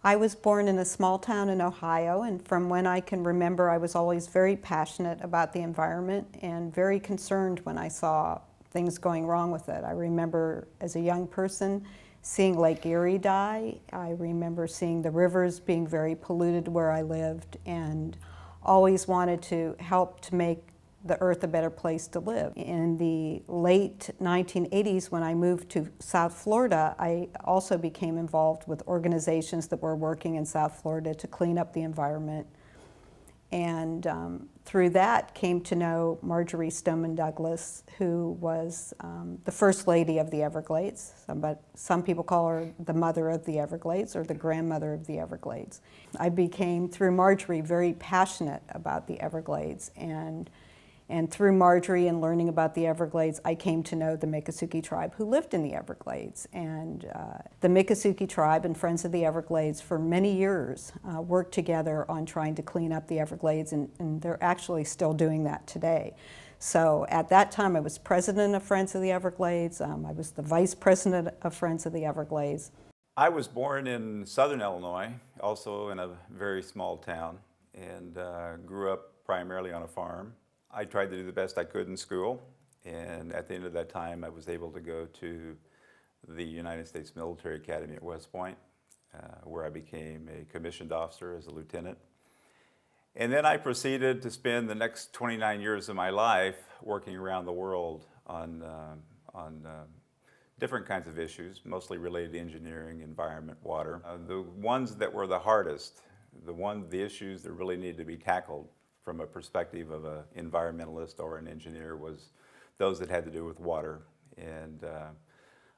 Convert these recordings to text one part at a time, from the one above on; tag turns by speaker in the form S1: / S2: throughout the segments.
S1: I was born in a small town in Ohio, and from when I can remember, I was always very passionate about the environment and very concerned when I saw things going wrong with it. I remember as a young person seeing Lake Erie die. I remember seeing the rivers being very polluted where I lived, and always wanted to help to make the earth a better place to live. In the late 1980s, when I moved to South Florida, I also became involved with organizations that were working in South Florida to clean up the environment. And through that came to know Marjory Stoneman Douglas, who was the first lady of the Everglades. Some people call her the mother of the Everglades or the grandmother of the Everglades. I became, through Marjory, very passionate about the Everglades. And through Marjory and learning about the Everglades, I came to know the Miccosukee Tribe who lived in the Everglades. And the Miccosukee Tribe and Friends of the Everglades for many years worked together on trying to clean up the Everglades, and they're actually still doing that today. So at that time, I was president of Friends of the Everglades. I was the vice president of Friends of the Everglades.
S2: I was born in southern Illinois, also in a very small town, and grew up primarily on a farm. I tried to do the best I could in school, and at the end of that time I was able to go to the United States Military Academy at West Point, where I became a commissioned officer as a lieutenant. And then I proceeded to spend the next 29 years of my life working around the world on different kinds of issues, mostly related to engineering, environment, water. The ones that were the hardest, the issues that really needed to be tackled from a perspective of an environmentalist or an engineer, was those that had to do with water. And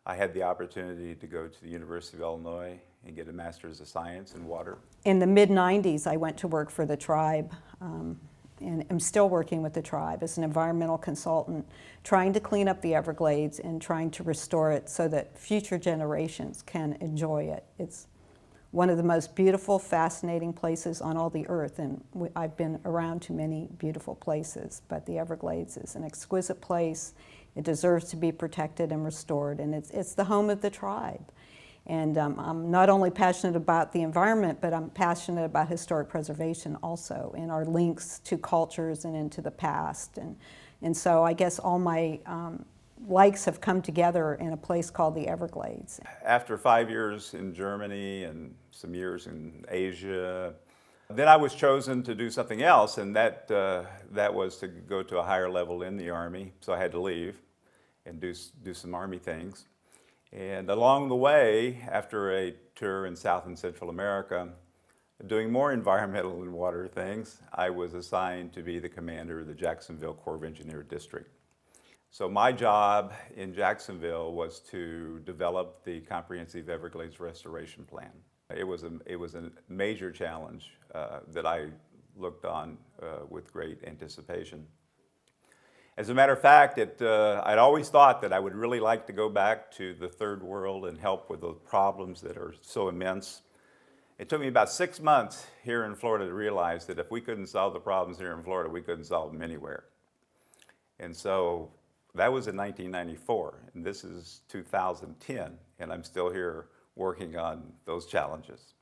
S2: I had the opportunity to go to the University of Illinois and get a Master's of Science in water.
S1: In the mid-90s, I went to work for the tribe, and I'm still working with the tribe as an environmental consultant, trying to clean up the Everglades and trying to restore it so that future generations can enjoy it. It's one of the most beautiful, fascinating places on all the earth, and I've been around to many beautiful places, but the Everglades is an exquisite place. It deserves to be protected and restored, and it's the home of the tribe. And I'm not only passionate about the environment, but I'm passionate about historic preservation also, and our links to cultures and into the past. And so I guess all my likes have come together in a place called the Everglades.
S2: After 5 years in Germany and some years in Asia, then I was chosen to do something else, and that was to go to a higher level in the Army. So I had to leave and do some Army things. And along the way, after a tour in South and Central America, doing more environmental and water things, I was assigned to be the commander of the Jacksonville Corps of Engineers District. So my job in Jacksonville was to develop the comprehensive Everglades restoration plan. It was a major challenge that I looked on with great anticipation. As a matter of fact, I'd always thought that I would really like to go back to the third world and help with those problems that are so immense. It took me about 6 months here in Florida to realize that if we couldn't solve the problems here in Florida, we couldn't solve them anywhere. And so that was in 1994, and this is 2010, and I'm still here working on those challenges.